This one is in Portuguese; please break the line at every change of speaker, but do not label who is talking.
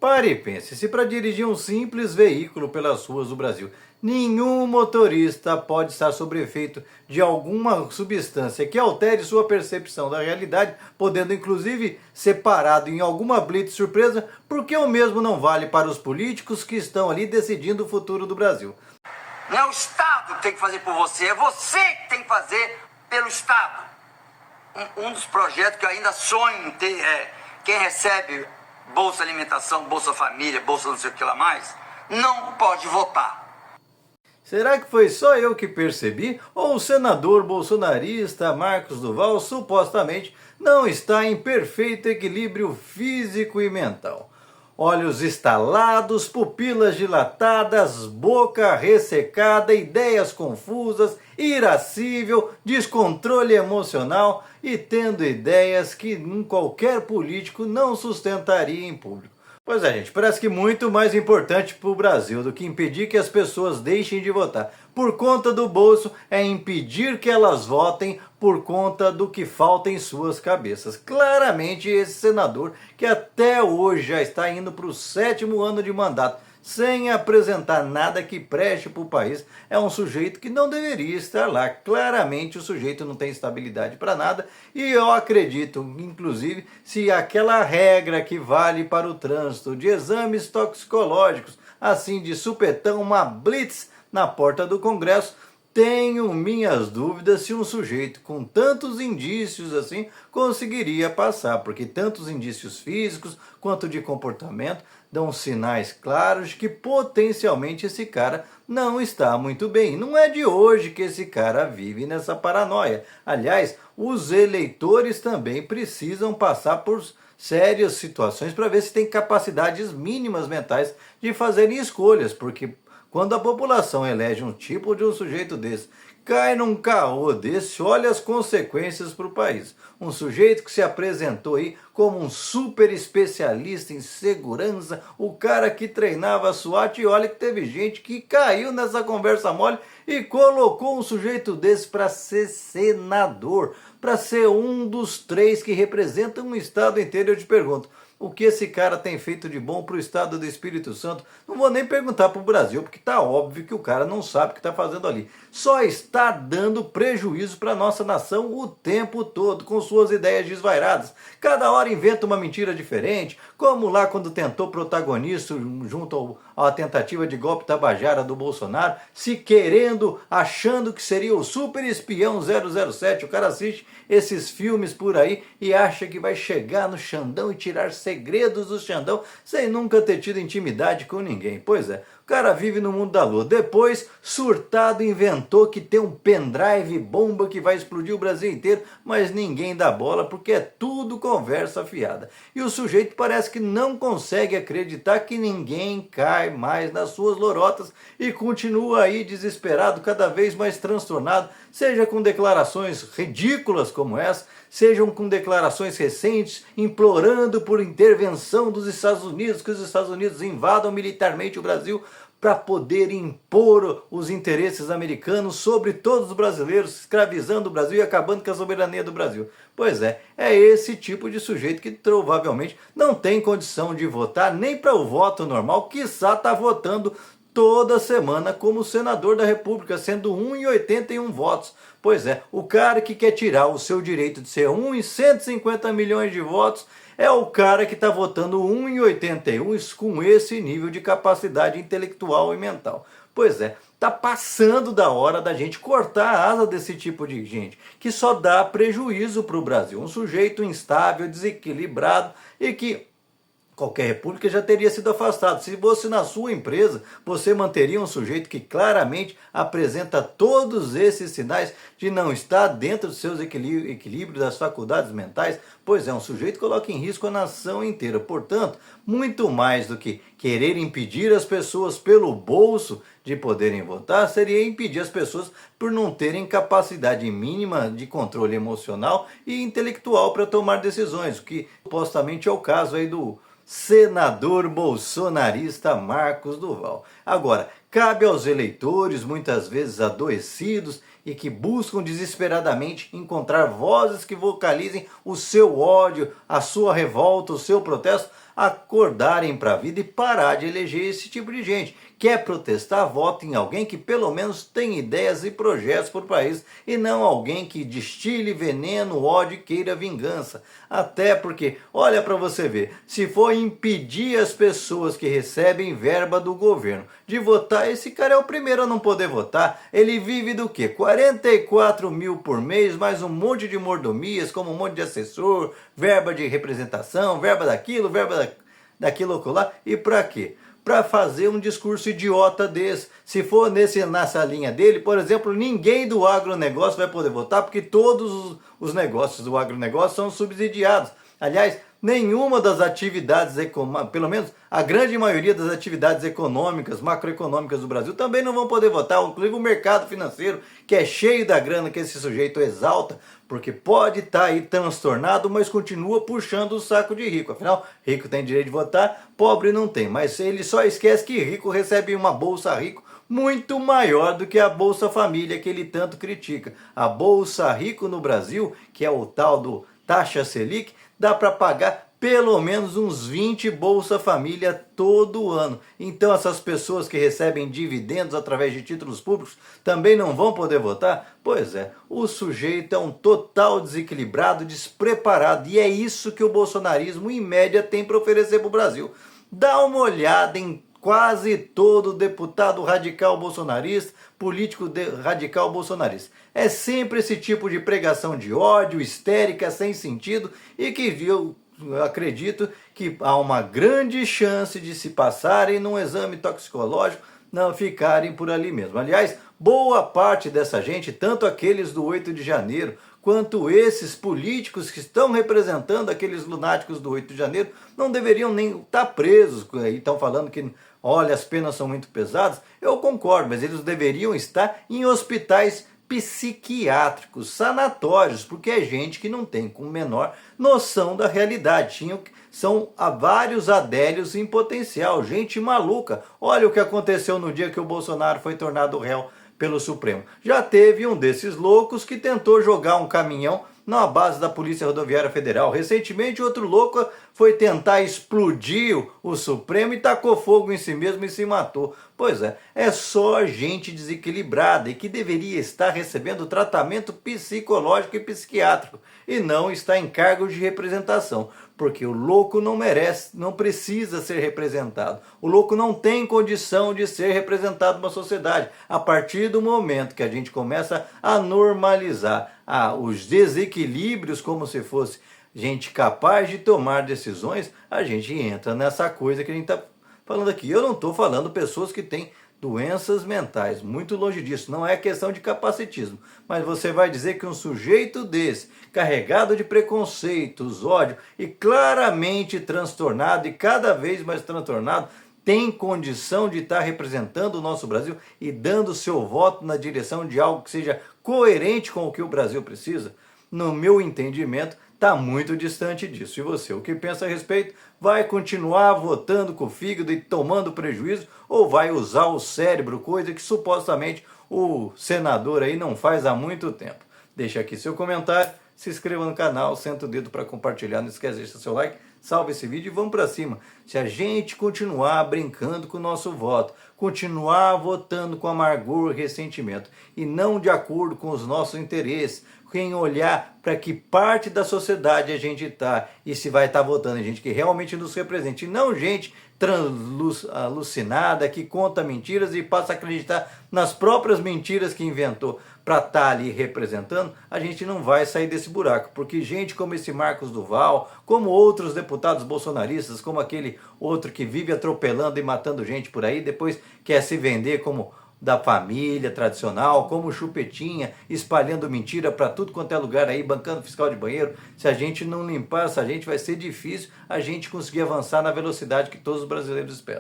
Pare e pense, se para dirigir um simples veículo pelas ruas do Brasil, nenhum motorista pode estar sob efeito de alguma substância que altere sua percepção da realidade, podendo inclusive ser parado em alguma blitz surpresa, porque o mesmo não vale para os políticos que estão ali decidindo o futuro do Brasil.
Não é o Estado que tem que fazer por você, é você que tem que fazer pelo Estado. Um dos projetos que eu ainda sonho em ter é quem recebe Bolsa Alimentação, Bolsa Família, Bolsa não sei o que lá mais, não pode votar.
Será que foi só eu que percebi? Ou o senador bolsonarista Marcos Duval supostamente não está em perfeito equilíbrio físico e mental? Olhos estalados, pupilas dilatadas, boca ressecada, ideias confusas, irascível, descontrole emocional e tendo ideias que qualquer político não sustentaria em público. Pois é, gente, parece que muito mais importante para o Brasil do que impedir que as pessoas deixem de votar por conta do bolso é impedir que elas votem por conta do que falta em suas cabeças. Claramente esse senador, que até hoje já está indo para o 7º ano de mandato, sem apresentar nada que preste para o país, é um sujeito que não deveria estar lá. Claramente o sujeito não tem estabilidade para nada e eu acredito, inclusive, se aquela regra que vale para o trânsito de exames toxicológicos, assim de supetão, uma blitz na porta do Congresso, tenho minhas dúvidas se um sujeito com tantos indícios assim conseguiria passar, porque tantos indícios físicos quanto de comportamento dão sinais claros de que potencialmente esse cara não está muito bem. Não é de hoje que esse cara vive nessa paranoia. Aliás, os eleitores também precisam passar por sérias situações para ver se tem capacidades mínimas mentais de fazerem escolhas, porque quando a população elege um tipo de um sujeito desse, cai num caô desse, olha as consequências para o país. Um sujeito que se apresentou aí como um super especialista em segurança, o cara que treinava a SWAT, e olha que teve gente que caiu nessa conversa mole e colocou um sujeito desse para ser senador, para ser um dos 3 que representam um estado inteiro. Eu te pergunto, o que esse cara tem feito de bom para o estado do Espírito Santo? Não vou nem perguntar para o Brasil, porque está óbvio que o cara não sabe o que está fazendo ali. Só está dando prejuízo para a nossa nação o tempo todo, com suas ideias desvairadas. Cada hora inventa uma mentira diferente, como lá quando tentou protagonista junto à tentativa de golpe tabajara do Bolsonaro, se querendo, achando que seria o super espião 007. O cara assiste esses filmes por aí e acha que vai chegar no Xandão e tirar segredos do Xandão sem nunca ter tido intimidade com ninguém. Pois é, o cara vive no mundo da lua. Depois, surtado, inventou que tem um pendrive bomba que vai explodir o Brasil inteiro, mas ninguém dá bola porque é tudo conversa fiada. E o sujeito parece que não consegue acreditar que ninguém cai mais nas suas lorotas e continua aí desesperado, cada vez mais transtornado, seja com declarações ridículas como essa, sejam com declarações recentes implorando por intervenção dos Estados Unidos, que os Estados Unidos invadam militarmente o Brasil para poder impor os interesses americanos sobre todos os brasileiros, escravizando o Brasil e acabando com a soberania do Brasil. Pois é esse tipo de sujeito que provavelmente não tem condição de votar nem para o voto normal, quiçá está votando toda semana como senador da República, sendo 1 em 81 votos. Pois é, o cara que quer tirar o seu direito de ser 1 em 150 milhões de votos é o cara que está votando 1 em 81 com esse nível de capacidade intelectual e mental. Pois é, está passando da hora da gente cortar a asa desse tipo de gente, que só dá prejuízo para o Brasil. Um sujeito instável, desequilibrado e que qualquer república já teria sido afastado. Se fosse na sua empresa, você manteria um sujeito que claramente apresenta todos esses sinais de não estar dentro dos seus equilíbrios das faculdades mentais? Pois é, um sujeito que coloca em risco a nação inteira. Portanto, muito mais do que querer impedir as pessoas pelo bolso de poderem votar, seria impedir as pessoas por não terem capacidade mínima de controle emocional e intelectual para tomar decisões, o que supostamente é o caso aí do senador bolsonarista Marcos Duval. Agora, cabe aos eleitores, muitas vezes adoecidos e que buscam desesperadamente encontrar vozes que vocalizem o seu ódio, a sua revolta, o seu protesto, acordarem para a vida e parar de eleger esse tipo de gente. Quer protestar? Vote em alguém que pelo menos tem ideias e projetos para o país e não alguém que destile veneno, ódio e queira vingança. Até porque, olha para você ver, se for impedir as pessoas que recebem verba do governo de votar, esse cara é o primeiro a não poder votar. Ele vive do quê? 44 mil por mês, mais um monte de mordomias, como um monte de assessor, verba de representação, verba daquilo, verba daquilo lá. E para quê? Para fazer um discurso idiota desse. Se for nessa linha dele, por exemplo, ninguém do agronegócio vai poder votar, porque todos os negócios do agronegócio são subsidiados. Aliás, nenhuma das atividades, pelo menos a grande maioria das atividades econômicas, macroeconômicas do Brasil também não vão poder votar, inclusive o mercado financeiro, que é cheio da grana que esse sujeito exalta, porque pode estar aí transtornado, mas continua puxando o saco de rico. Afinal, rico tem direito de votar, pobre não tem, mas ele só esquece que rico recebe uma Bolsa Rico muito maior do que a Bolsa Família que ele tanto critica. A Bolsa Rico no Brasil, que é o tal do taxa Selic, dá para pagar pelo menos uns 20 Bolsa Família todo ano. Então essas pessoas que recebem dividendos através de títulos públicos também não vão poder votar? Pois é, o sujeito é um total desequilibrado, despreparado, e é isso que o bolsonarismo em média tem para oferecer para o Brasil. Dá uma olhada em quase todo deputado radical bolsonarista, político radical bolsonarista. É sempre esse tipo de pregação de ódio, histérica, sem sentido, e que eu acredito que há uma grande chance de se passarem num exame toxicológico, não ficarem por ali mesmo. Aliás, boa parte dessa gente, tanto aqueles do 8 de janeiro, quanto esses políticos que estão representando aqueles lunáticos do 8 de janeiro, não deveriam nem estar presos. E estão falando que, olha, as penas são muito pesadas. Eu concordo, mas eles deveriam estar em hospitais psiquiátricos, sanatórios, porque é gente que não tem com menor noção da realidade. São vários adélios em potencial, gente maluca. Olha o que aconteceu no dia que o Bolsonaro foi tornado réu pelo Supremo. Já teve um desses loucos que tentou jogar um caminhão na base da Polícia Rodoviária Federal. Recentemente, outro louco foi tentar explodir o Supremo e tacou fogo em si mesmo e se matou. Pois é só gente desequilibrada e que deveria estar recebendo tratamento psicológico e psiquiátrico e não está em cargo de representação, porque o louco não merece, não precisa ser representado. O louco não tem condição de ser representado numa sociedade. A partir do momento que a gente começa a normalizar os desequilíbrios como se fosse gente capaz de tomar decisões, a gente entra nessa coisa que a gente está falando aqui. Eu não estou falando pessoas que têm doenças mentais, muito longe disso, não é questão de capacitismo, mas você vai dizer que um sujeito desse, carregado de preconceitos, ódio e claramente transtornado e cada vez mais transtornado, tem condição de estar representando o nosso Brasil e dando seu voto na direção de algo que seja coerente com o que o Brasil precisa? No meu entendimento, está muito distante disso. E você, o que pensa a respeito? Vai continuar votando com o fígado e tomando prejuízo ou vai usar o cérebro, coisa que supostamente o senador aí não faz há muito tempo? Deixa aqui seu comentário, se inscreva no canal, senta o dedo para compartilhar, não esquece de deixar seu like, salve esse vídeo e vamos para cima. Se a gente continuar brincando com o nosso voto, continuar votando com amargor e ressentimento e não de acordo com os nossos interesses, quem olhar para que parte da sociedade a gente está e se vai estar votando em gente que realmente nos represente, e não gente alucinada que conta mentiras e passa a acreditar nas próprias mentiras que inventou para estar ali representando, a gente não vai sair desse buraco, porque gente como esse Marcos Duval, como outros deputados bolsonaristas, como aquele outro que vive atropelando e matando gente por aí, depois quer se vender como da família tradicional, como Chupetinha, espalhando mentira para tudo quanto é lugar aí, bancando fiscal de banheiro. Se a gente não limpar essa gente, vai ser difícil a gente conseguir avançar na velocidade que todos os brasileiros esperam.